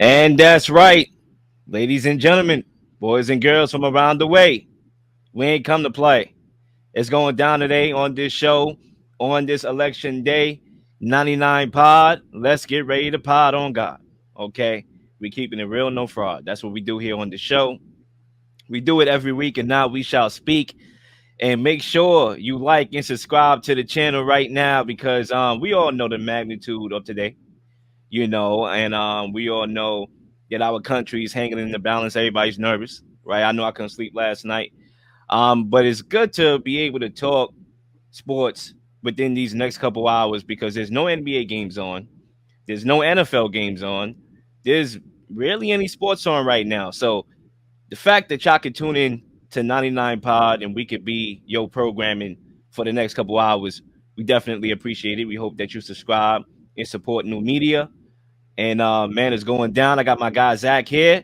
And that's right, ladies and gentlemen, boys and girls from around the way. We ain't come to play. It's going down today on this show, on this election day. 99 pod. Let's get ready to pod on God. Okay? We keeping it real, no fraud. That's what we do here on the show. We do it every week, and now we shall speak. And make sure you like and subscribe to the channel right now because we all know the magnitude of today. And we all know that our country is hanging in the balance. Everybody's nervous, right? I know I couldn't sleep last night, but it's good to be able to talk sports within these next couple hours because there's no NBA games on, there's no NFL games on, there's rarely any sports on right now. So the fact that y'all can tune in to 99 Pod and we could be your programming for the next couple hours, we definitely appreciate it. We hope that you subscribe and support new media. And man, it's going down. I got my guy Zach here.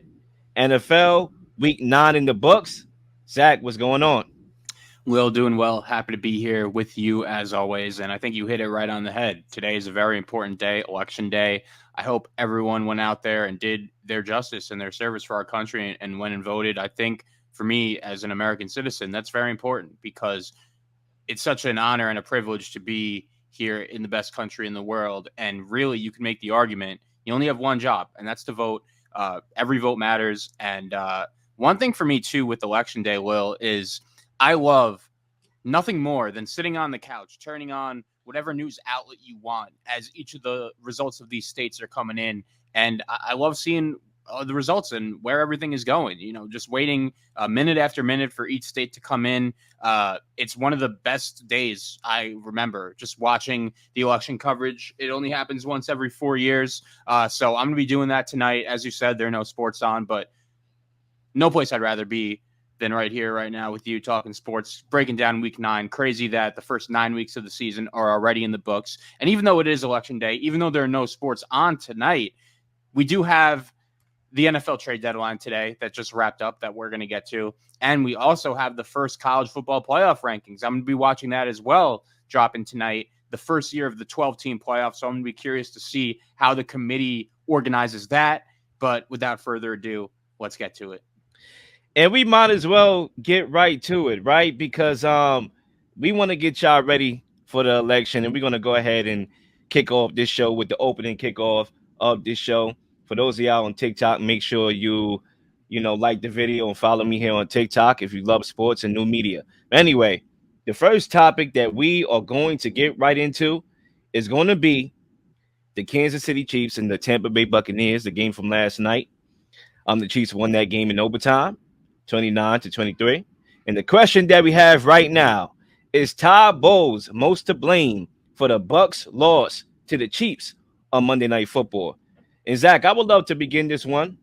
NFL Week 9 in the books. Zach, what's going on? Will, doing well. Happy to be here with you as always. And I think you hit it right on the head. Today is a very important day, election day. I hope everyone went out there and did their justice and their service for our country and went and voted. I think for me as an American citizen, that's very important because it's such an honor and a privilege to be here in the best country in the world. And really, you can make the argument you only have one job, and that's to vote. Every vote matters. And one thing for me, too, with Election Day, Will, is I love nothing more than sitting on the couch, turning on whatever news outlet you want as each of the results of these states are coming in. And I love seeing the results and where everything is going, just waiting minute after minute for each state to come in. It's one of the best days I remember just watching the election coverage. It only happens once every 4 years. So I'm going to be doing that tonight. As you said, there are no sports on, but no place I'd rather be than right here, right now with you talking sports, breaking down week 9. Crazy that the first 9 weeks of the season are already in the books. And even though it is election day, even though there are no sports on tonight, we do have the NFL trade deadline today that just wrapped up that we're going to get to. And we also have the first college football playoff rankings. I'm going to be watching that as well, dropping tonight, the first year of the 12-team playoff. So I'm going to be curious to see how the committee organizes that. But without further ado, let's get to it. And we might as well get right to it, right? Because we want to get y'all ready for the election. And we're going to go ahead and kick off this show with the opening kickoff of this show. For those of y'all on TikTok, make sure you like the video and follow me here on TikTok if you love sports and new media. Anyway, the first topic that we are going to get right into is going to be the Kansas City Chiefs and the Tampa Bay Buccaneers, the game from last night. The Chiefs won that game in overtime, 29-23. And the question that we have right now is Todd Bowles most to blame for the Bucs' loss to the Chiefs on Monday Night Football? And Zach, I would love to begin this one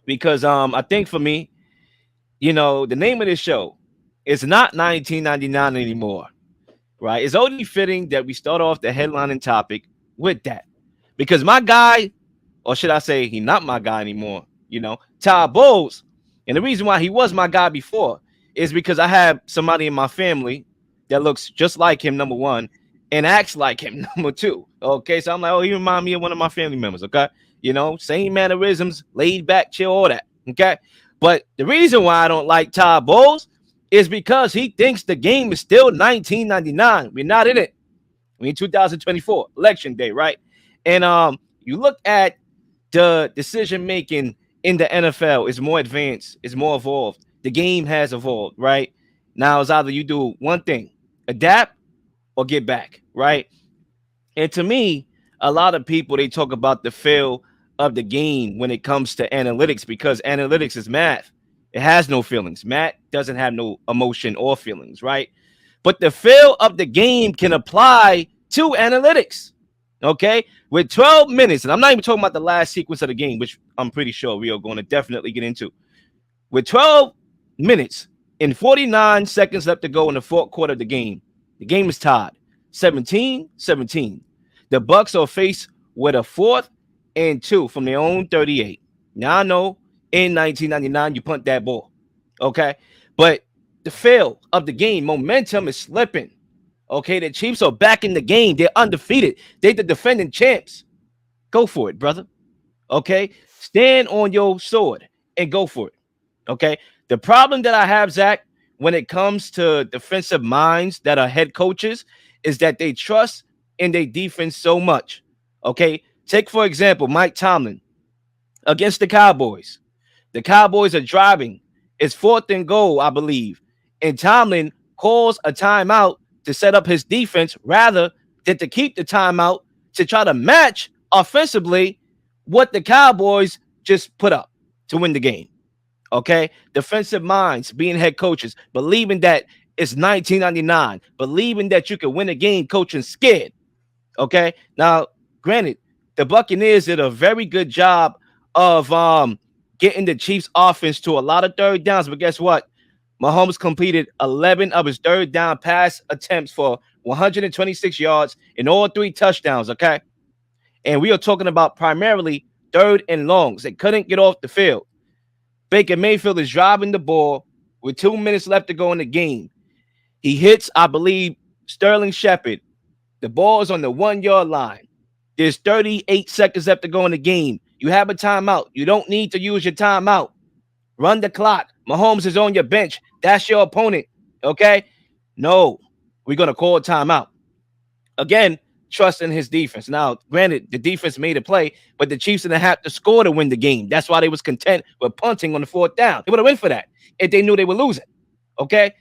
because I think for me, the name of this show is not 1999 anymore, right? It's only fitting that we start off the headlining topic with that because my guy, or should I say he's not my guy anymore, Todd Bowles. And the reason why he was my guy before is because I have somebody in my family that looks just like him, number one, and acts like him, number two. Okay, so I'm like, he reminds me of one of my family members, okay? Same mannerisms, laid back, chill, all that, okay? But the reason why I don't like Todd Bowles is because he thinks the game is still 1999. We're not in it. We're in 2024, election day, right? And you look at the decision-making in the NFL, it's more advanced, it's more evolved. The game has evolved, right? Now it's either you do one thing, adapt, or get back, right? And to me, a lot of people, they talk about the feel of the game when it comes to analytics because analytics is math. It has no feelings. Math doesn't have no emotion or feelings, right? But the feel of the game can apply to analytics, okay? With 12 minutes, and I'm not even talking about the last sequence of the game, which I'm pretty sure we are going to definitely get into. With 12 minutes and 49 seconds left to go in the fourth quarter of the game is tied 17-17. The Bucs are faced with a 4th and 2 from their own 38. Now I know in 1999 you punt that ball, okay? But the feel of the game, momentum is slipping. Okay, the Chiefs are back in the game. They're undefeated. They're the defending champs. Go for it, brother. Okay, Stand on your sword and go for it. Okay. The problem that I have, Zach, when it comes to defensive minds that are head coaches, is that they trust in their defense so much. Okay. Take, for example, Mike Tomlin against the Cowboys. The Cowboys are driving. It's fourth and goal, I believe. And Tomlin calls a timeout to set up his defense rather than to keep the timeout to try to match offensively what the Cowboys just put up to win the game. Okay. Defensive minds, being head coaches, believing that it's 1999, believing that you can win a game coaching scared. Okay. Now, granted, the Buccaneers did a very good job of getting the Chiefs offense to a lot of third downs. But guess what? Mahomes completed 11 of his third down pass attempts for 126 yards and all three touchdowns. Okay. And we are talking about primarily third and longs. They couldn't get off the field. Baker Mayfield is driving the ball with 2 minutes left to go in the game. He hits, I believe, Sterling Shepard. The ball is on the 1 yard line. There's 38 seconds left to go in the game. You have a timeout. You don't need to use your timeout. Run the clock. Mahomes is on your bench. That's your opponent. Okay? No, we're going to call a timeout. Again, trust in his defense. Now, granted, the defense made a play, but the Chiefs didn't have to score to win the game. That's why they was content with punting on the fourth down. They would have went for that if they knew they were losing. Okay?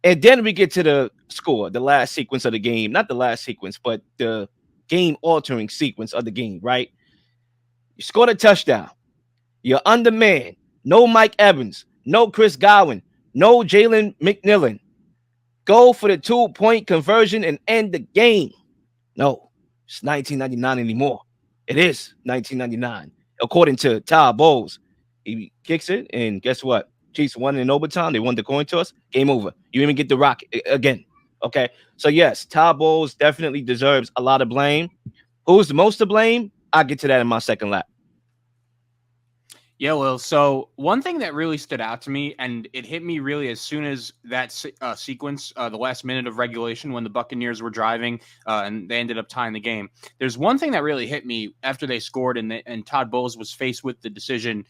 And then we get to the score, the last sequence of the game. Not the last sequence, but the game-altering sequence of the game, right? You scored a touchdown. You're undermanned. No Mike Evans. No Chris Godwin. No Jalen McMillan. Go for the 2-point conversion and end the game. No, it's 1999 anymore. It is 1999, according to Todd Bowles. He kicks it, and guess what? Chiefs won in overtime. They won the coin toss. Game over. You even get the rock again. Okay. So, yes, Todd Bowles definitely deserves a lot of blame. Who's the most to blame? I'll get to that in my second lap. Yeah, well, so one thing that really stood out to me, and it hit me really as soon as that sequence, the last minute of regulation when the Buccaneers were driving and they ended up tying the game. There's one thing that really hit me after they scored and Todd Bowles was faced with the decision,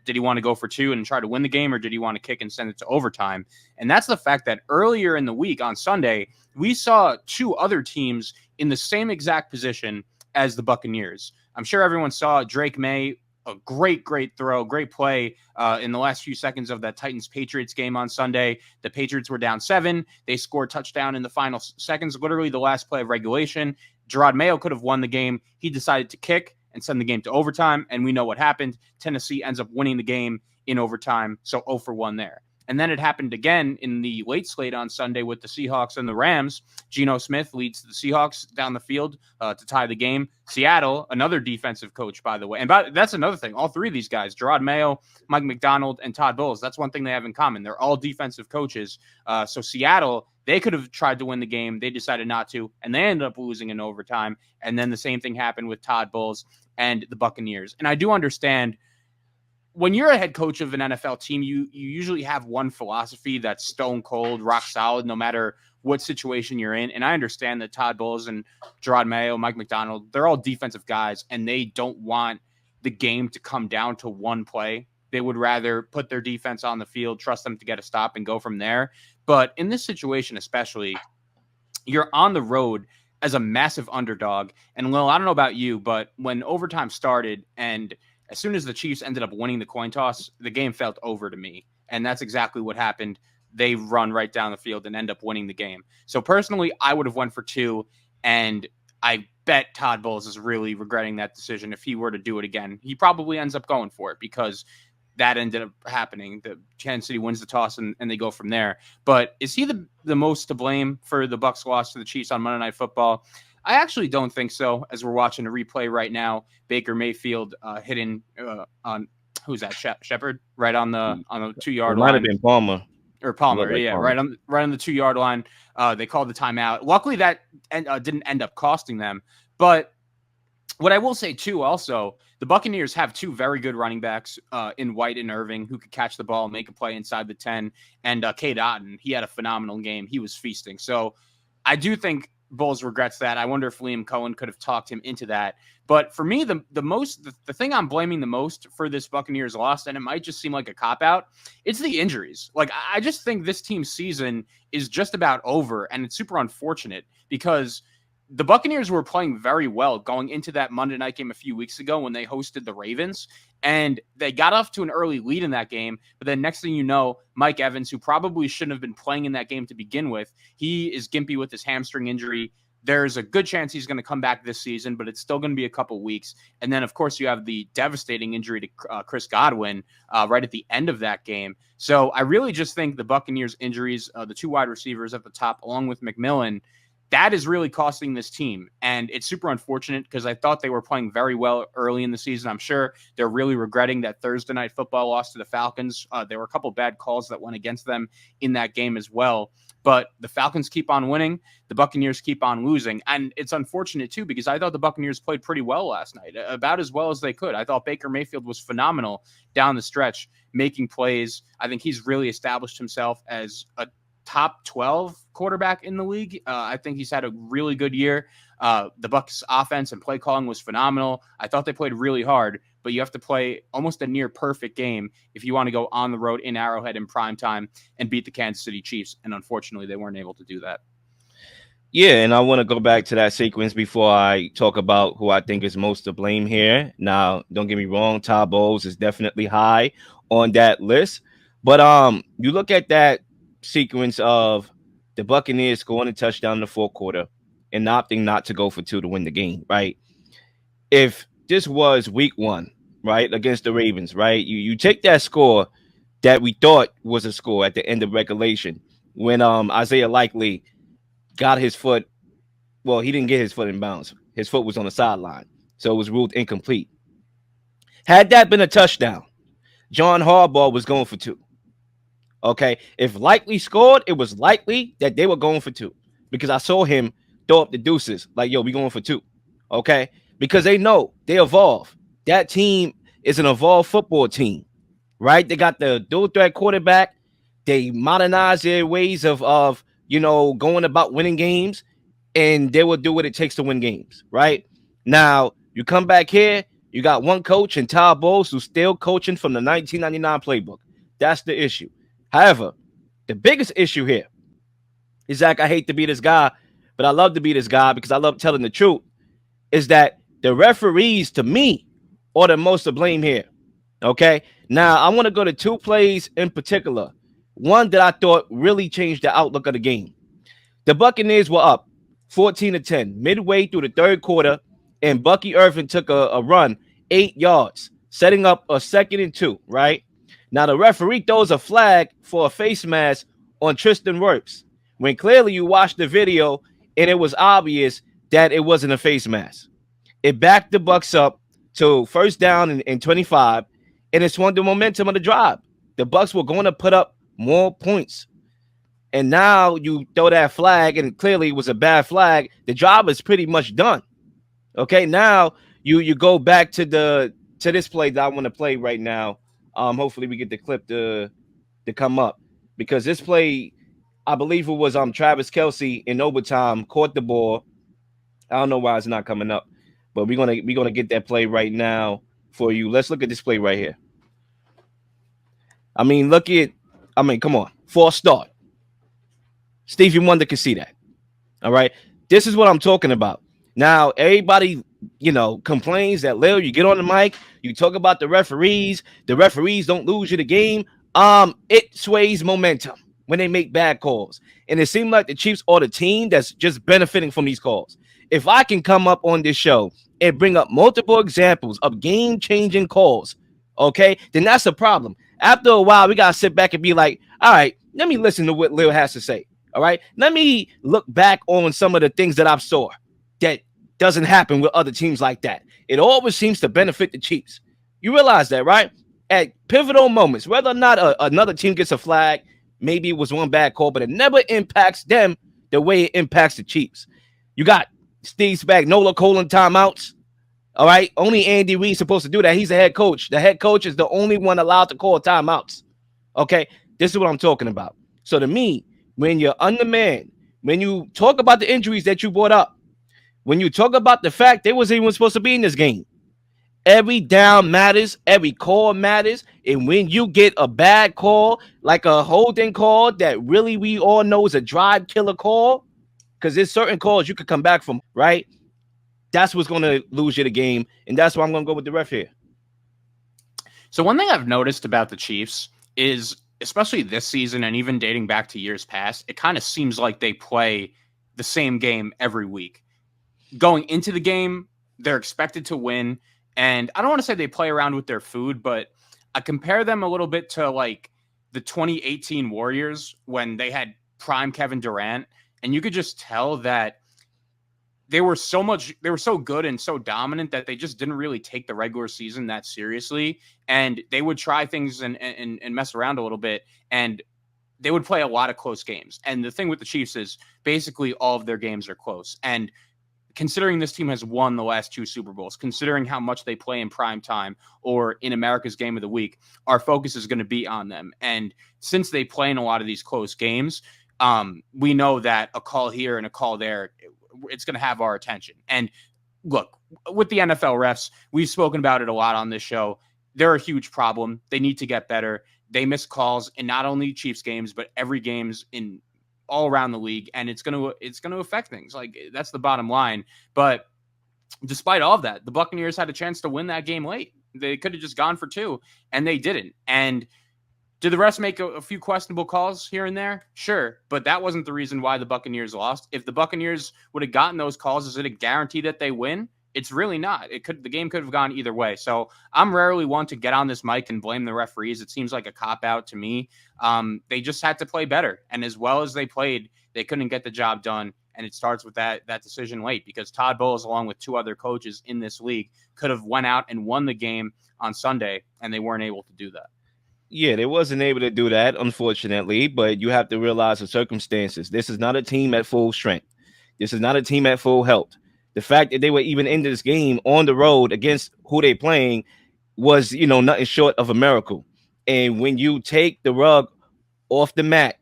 did he want to go for two and try to win the game or did he want to kick and send it to overtime? And that's the fact that earlier in the week on Sunday, we saw two other teams in the same exact position as the Buccaneers. I'm sure everyone saw Drake May, a great throw, great play in the last few seconds of that Titans-Patriots game on Sunday. The Patriots were down 7. They scored touchdown in the final seconds, literally the last play of regulation. Gerard Mayo could have won the game. He decided to kick and send the game to overtime, and we know what happened. Tennessee ends up winning the game in overtime, so 0 for 1 there. And then it happened again in the late slate on Sunday with the Seahawks and the Rams. Geno Smith leads the Seahawks down the field to tie the game. Seattle, another defensive coach, by the way. And that's another thing. All three of these guys, Gerard Mayo, Mike McDonald, and Todd Bowles, that's one thing they have in common. They're all defensive coaches. So Seattle, they could have tried to win the game. They decided not to, and they ended up losing in overtime. And then the same thing happened with Todd Bowles and the Buccaneers. And I do understand when you're a head coach of an NFL team, you usually have one philosophy that's stone cold, rock solid, no matter what situation you're in. And I understand that Todd Bowles and Gerard Mayo, Mike McDonald, they're all defensive guys, and they don't want the game to come down to one play. They would rather put their defense on the field, trust them to get a stop, and go from there. But in this situation especially, you're on the road as a massive underdog. And, Lil, I don't know about you, but when overtime started and as soon as the Chiefs ended up winning the coin toss, the game felt over to me. And that's exactly what happened. They run right down the field and end up winning the game. So personally, I would have went for 2. And I bet Todd Bowles is really regretting that decision. If he were to do it again, he probably ends up going for it because that ended up happening. The Kansas City wins the toss and they go from there. But is he the most to blame for the Bucs loss to the Chiefs on Monday Night Football? I actually don't think so. As we're watching a replay right now, Baker Mayfield hitting on who's that? Shepard right on the 2-yard line. Might have been Palmer or Palmer, like yeah, Palmer. right on the 2-yard line. They called the timeout. Luckily, that didn't end up costing them. But what I will say too, also, the Buccaneers have 2 very good running backs in White and Irving who could catch the ball, make a play inside the 10, and Cade Otton. He had a phenomenal game. He was feasting. So I do think Bowles regrets that. I wonder if Liam Cohen could have talked him into that. But for me, the thing I'm blaming the most for this Buccaneers loss, and it might just seem like a cop out, it's the injuries. Like, I just think this team's season is just about over, and it's super unfortunate because the Buccaneers were playing very well going into that Monday night game a few weeks ago when they hosted the Ravens. And they got off to an early lead in that game. But then next thing you know, Mike Evans, who probably shouldn't have been playing in that game to begin with, he is gimpy with his hamstring injury. There's a good chance he's going to come back this season, but it's still going to be a couple weeks. And then, of course, you have the devastating injury to Chris Godwin right at the end of that game. So I really just think the Buccaneers' injuries, the two wide receivers at the top, along with McMillan, that is really costing this team. And it's super unfortunate because I thought they were playing very well early in the season. I'm sure they're really regretting that Thursday night football loss to the Falcons. There were a couple bad calls that went against them in that game as well. But the Falcons keep on winning. The Buccaneers keep on losing. And it's unfortunate, too, because I thought the Buccaneers played pretty well last night, about as well as they could. I thought Baker Mayfield was phenomenal down the stretch, making plays. I think he's really established himself as a top 12 quarterback in the league. I think he's had a really good year. The Bucs offense and play calling was phenomenal. I thought they played really hard, but you have to play almost a near perfect game if you want to go on the road in Arrowhead in prime time and beat the Kansas City Chiefs. And unfortunately, they weren't able to do that. Yeah, and I want to go back to that sequence before I talk about who I think is most to blame here. Now, don't get me wrong, Todd Bowles is definitely high on that list. But you look at that sequence of the Buccaneers scoring a touchdown in the fourth quarter and opting not to go for two to win the game, right? If this was week one, right, against the Ravens, right, you take that score that we thought was a score at the end of regulation when Isaiah Likely got his foot. Well, he didn't get his foot in bounds. His foot was on the sideline, so it was ruled incomplete. Had that been a touchdown, John Harbaugh was going for two. Okay, if Likely scored, it was likely that they were going for two because I saw him throw up the deuces like, yo, we going for two. Okay, because they know they evolve. That team is an evolved football team, right? They got the dual threat quarterback. They modernize their ways of going about winning games, and they will do what it takes to win games, right? Now, you come back here, you got one coach in Todd Bowles who's still coaching from the 1999 playbook. That's the issue. However, the biggest issue here is, Zach, I hate to be this guy, but I love to be this guy because I love telling the truth, is that the referees, to me, are the most to blame here. Okay? Now, I want to go to two plays in particular. One that I thought really changed the outlook of the game. The Buccaneers were up 14-10 midway through the third quarter, and Bucky Irvin took a run 8 yards, setting up a 2nd and 2, right? Now, the referee throws a flag for a face mask on Tristan Wirfs, when clearly you watched the video and it was obvious that it wasn't a face mask. It backed the Bucs up to first down and 25, and it swung the momentum of the drive. The Bucs were going to put up more points. And now you throw that flag, and clearly it was a bad flag. The job is pretty much done. Okay, now you go back to this play that I want to play right now. Hopefully we get the clip to come up, because this play, I believe it was Travis Kelce in overtime caught the ball. I don't know why it's not coming up, but we're gonna get that play right now for you. Let's look at this play right here. Come on, false start. Stevie Wonder can see that. All right, this is what I'm talking about. Now, everybody, complains that, Lil, you get on the mic, you talk about the referees. The referees don't lose you the game. It sways momentum when they make bad calls. And it seemed like the Chiefs are the team that's just benefiting from these calls. If I can come up on this show and bring up multiple examples of game-changing calls, okay, then that's a problem. After a while, we got to sit back and be like, all right, let me listen to what Lil has to say. All right, let me look back on some of the things that I've saw that doesn't happen with other teams like that. It always seems to benefit the Chiefs. You realize that, right? At pivotal moments, whether or not another team gets a flag, maybe it was one bad call, but it never impacts them the way it impacts the Chiefs. You got Steve Spagnuolo calling timeouts. All right, only Andy Reid's supposed to do that. He's the head coach. The head coach is the only one allowed to call timeouts. Okay, this is what I'm talking about. So to me, when you're undermanned, when you talk about the injuries that you brought up, when you talk about the fact they wasn't even supposed to be in this game, every down matters, every call matters. And when you get a bad call, like a holding call that really we all know is a drive killer call, because there's certain calls you could come back from, right? That's what's going to lose you the game. And that's why I'm going to go with the ref here. So one thing I've noticed about the Chiefs is, especially this season and even dating back to years past, it kind of seems like they play the same game every week. Going into the game, they're expected to win. And I don't want to say they play around with their food, but I compare them a little bit to like the 2018 Warriors when they had prime Kevin Durant. And you could just tell that they were so good and so dominant that they just didn't really take the regular season that seriously. And they would try things and mess around a little bit. And they would play a lot of close games. And the thing with the Chiefs is basically all of their games are close. And considering this team has won the last 2 Super Bowls, considering how much they play in prime time or in America's Game of the Week, our focus is going to be on them. And since they play in a lot of these close games, we know that a call here and a call there, it's going to have our attention. And look, with the NFL refs, we've spoken about it a lot on this show. They're a huge problem. They need to get better. They miss calls in not only Chiefs games, but every games in all around the league, and it's going to affect things. Like, that's the bottom line. But despite all of that, the Buccaneers had a chance to win that game late. They could have just gone for 2, and they didn't. And did the refs make a few questionable calls here and there? Sure, but that wasn't the reason why the Buccaneers lost. If the Buccaneers would have gotten those calls, is it a guarantee that they win? It's really not. The game could have gone either way. So I'm rarely one to get on this mic and blame the referees. It seems like a cop-out to me. They just had to play better. And as well as they played, they couldn't get the job done. And it starts with that decision late, because Todd Bowles, along with 2 other coaches in this league, could have went out and won the game on Sunday, and they weren't able to do that. Yeah, they wasn't able to do that, unfortunately, but you have to realize the circumstances. This is not a team at full strength. This is not a team at full health. The fact that they were even in this game on the road against who they playing was, nothing short of a miracle. And when you take the rug off the mat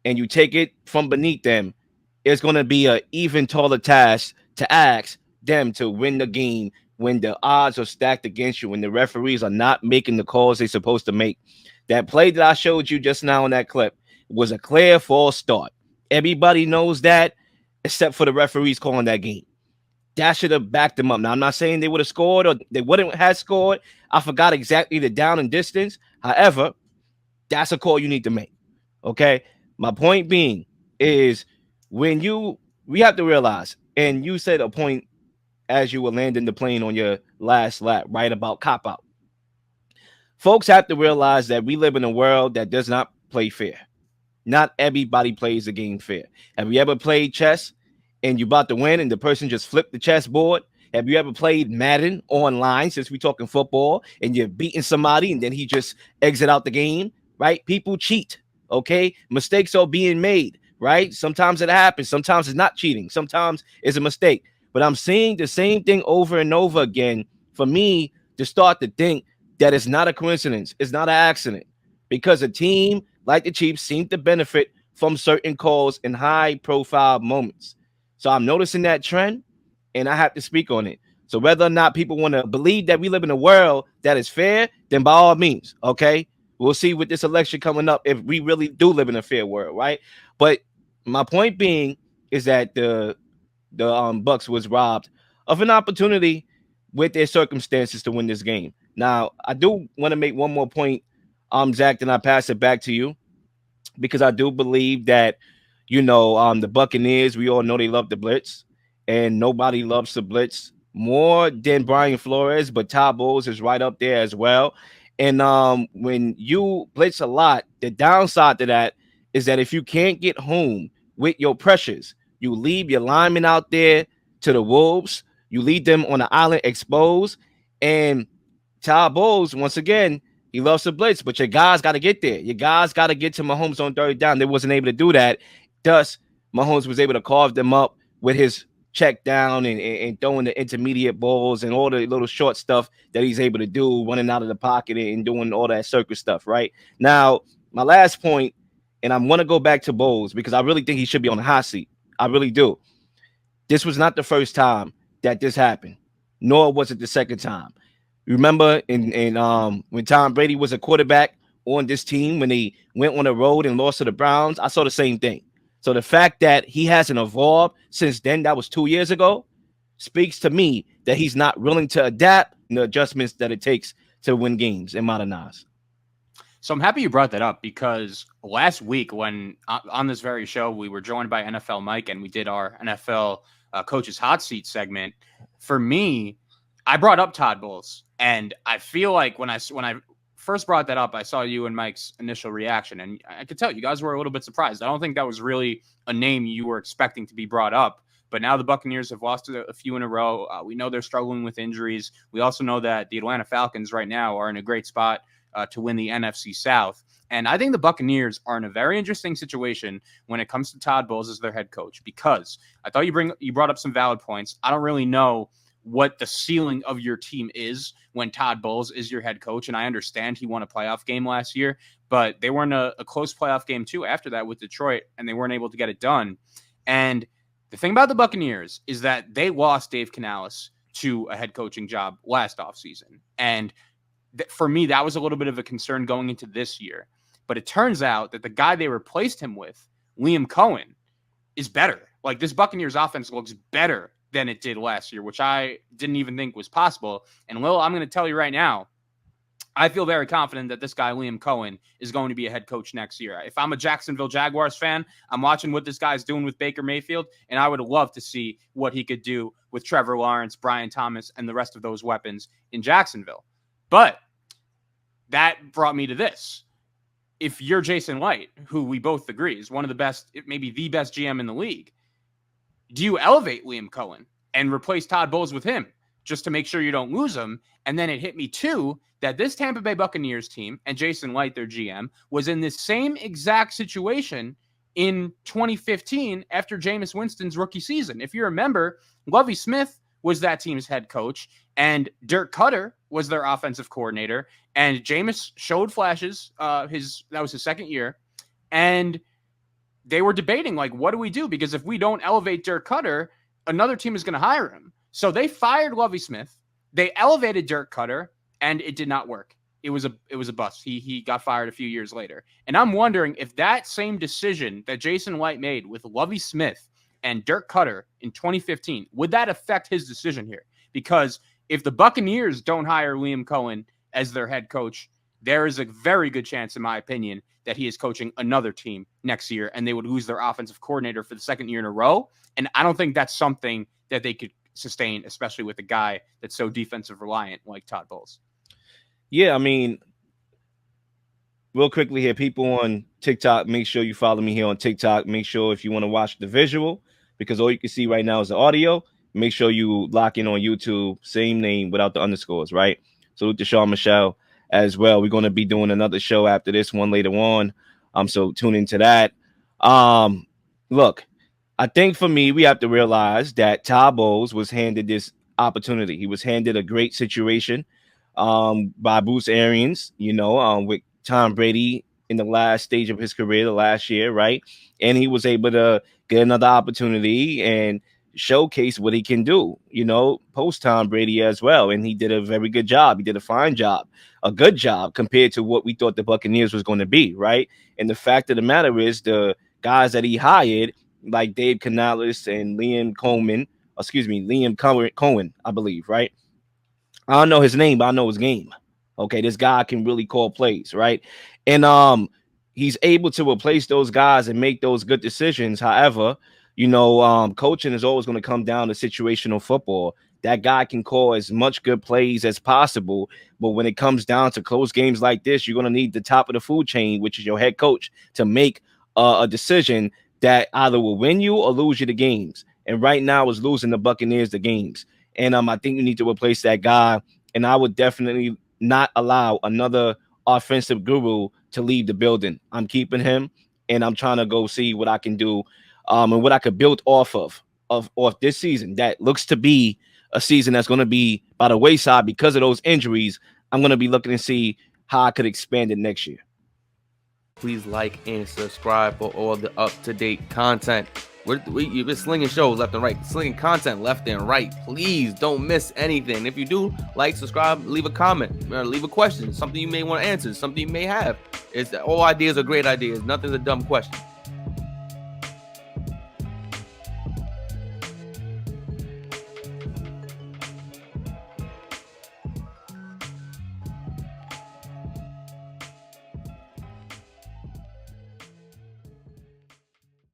and you take it from beneath them, it's going to be an even taller task to ask them to win the game when the odds are stacked against you, when the referees are not making the calls they're supposed to make. That play that I showed you just now in that clip was a clear false start. Everybody knows that except for the referees calling that game. That should have backed them up. Now, I'm not saying they would have scored or they wouldn't have scored. I forgot exactly the down and distance. However, that's a call you need to make. Okay. My point being is we have to realize, and you said a point as you were landing the plane on your last lap, right, about cop out. Folks have to realize that we live in a world that does not play fair. Not everybody plays the game fair. Have you ever played chess and you about to win and the person just flipped the chessboard? Have you ever played Madden online, since we're talking football, and you're beating somebody and then he just exit out the game, right? People cheat, okay? Mistakes are being made, right? Sometimes it happens. Sometimes it's not cheating. Sometimes it's a mistake. But I'm seeing the same thing over and over again for me to start to think that it's not a coincidence. It's not an accident, because a team like the Chiefs seem to benefit from certain calls in high profile moments. So I'm noticing that trend and I have to speak on it. So whether or not people want to believe that we live in a world that is fair, then by all means, okay, we'll see with this election coming up if we really do live in a fair world, right? But my point being is that the Bucs was robbed of an opportunity with their circumstances to win this game. Now, I do want to make one more point, Zach, then I pass it back to you, because I do believe that, the Buccaneers, we all know they love the blitz, and nobody loves the blitz more than Brian Flores, but Todd Bowles is right up there as well. And when you blitz a lot, the downside to that is that if you can't get home with your pressures, you leave your linemen out there to the wolves. You leave them on the island exposed. And Todd Bowles, once again, he loves to blitz, but your guys got to get there. Your guys got to get to Mahomes on third down. They wasn't able to do that. Thus, Mahomes was able to carve them up with his check down and throwing the intermediate balls and all the little short stuff that he's able to do, running out of the pocket and doing all that circus stuff, right? Now, my last point, and I want to go back to Bowles because I really think he should be on the hot seat. I really do. This was not the first time that this happened, nor was it the second time. Remember in when Tom Brady was a quarterback on this team when they went on the road and lost to the Browns, I saw the same thing. So the fact that he hasn't evolved since then, that was 2 years ago, speaks to me that he's not willing to adapt the adjustments that it takes to win games and modernize. So I'm happy you brought that up because last week when on this very show, we were joined by NFL Mike and we did our NFL coaches hot seat segment. For me, I brought up Todd Bowles, and I feel like when I first brought that up, I saw you and Mike's initial reaction, and I could tell you guys were a little bit surprised. I don't think that was really a name you were expecting to be brought up. But now the Buccaneers have lost a few in a row. We know they're struggling with injuries. We also know that the Atlanta Falcons right now are in a great spot to win the NFC South. And I think the Buccaneers are in a very interesting situation when it comes to Todd Bowles as their head coach, because I thought you brought up some valid points. I don't really know what the ceiling of your team is when Todd Bowles is your head coach. And I understand he won a playoff game last year, but they were in a close playoff game too after that with Detroit, and they weren't able to get it done. And the thing about the Buccaneers is that they lost Dave Canales to a head coaching job last offseason. And for me, that was a little bit of a concern going into this year. But it turns out that the guy they replaced him with, Liam Cohen, is better. Like, this Buccaneers offense looks better than it did last year, which I didn't even think was possible. And Lil, I'm going to tell you right now, I feel very confident that this guy, Liam Cohen, is going to be a head coach next year. If I'm a Jacksonville Jaguars fan, I'm watching what this guy's doing with Baker Mayfield, and I would love to see what he could do with Trevor Lawrence, Brian Thomas, and the rest of those weapons in Jacksonville. But that brought me to this. If you're Jason Light, who we both agree is one of the best, maybe the best GM in the league, do you elevate Liam Cohen and replace Todd Bowles with him just to make sure you don't lose him? And then it hit me too that this Tampa Bay Buccaneers team and Jason Light, their GM, was in this same exact situation in 2015 after Jameis Winston's rookie season. If you remember, Lovie Smith was that team's head coach, and Dirk Cutter was their offensive coordinator. And Jameis showed flashes. That was his second year, and they were debating, like, what do we do? Because if we don't elevate Dirk Cutter, another team is going to hire him. So they fired Lovie Smith. They elevated Dirk Cutter, and it did not work. It was a bust. He got fired a few years later. And I'm wondering if that same decision that Jason Light made with Lovie Smith and Dirk Cutter in 2015, would that affect his decision here? Because if the Buccaneers don't hire Liam Cohen as their head coach, there is a very good chance, in my opinion, that he is coaching another team next year, and they would lose their offensive coordinator for the second year in a row. And I don't think that's something that they could sustain, especially with a guy that's so defensive reliant like Todd Bowles. Yeah, I mean, real quickly here, people on TikTok, make sure you follow me here on TikTok. Make sure if you want to watch the visual, because all you can see right now is the audio, make sure you lock in on YouTube, same name without the underscores, right? Salute to Sean Michelle as well. We're going to be doing another show after this one later on. So tune into that. Look, I think for me, we have to realize that Todd Bowles was handed this opportunity. He was handed a great situation by Bruce Arians, with Tom Brady in the last stage of his career, the last year, right? And he was able to get another opportunity and showcase what he can do, post Tom Brady as well. And he did a very good job. He did a fine job, a good job compared to what we thought the Buccaneers was going to be, right? And the fact of the matter is the guys that he hired, like Dave Canales and Liam Cohen, I believe, right? I don't know his name, but I know his game. Okay, this guy can really call plays, right? And he's able to replace those guys and make those good decisions. However, coaching is always going to come down to situational football. That guy can call as much good plays as possible, but when it comes down to close games like this, you're going to need the top of the food chain, which is your head coach, to make a decision that either will win you or lose you the games. And right now is losing the Buccaneers the games. And I think you need to replace that guy. And I would definitely not allow another offensive guru to leave the building. I'm keeping him, and I'm trying to go see what I can do and what I could build off this season. That looks to be a season that's going to be by the wayside because of those injuries. I'm going to be looking to see how I could expand it next year. Please like and subscribe for all the up-to-date content. You've been slinging shows left and right, slinging content left and right. Please don't miss anything. If you do, like, subscribe, leave a comment, leave a question, something you may want to answer, something you may have. All ideas are great ideas. Nothing's a dumb question.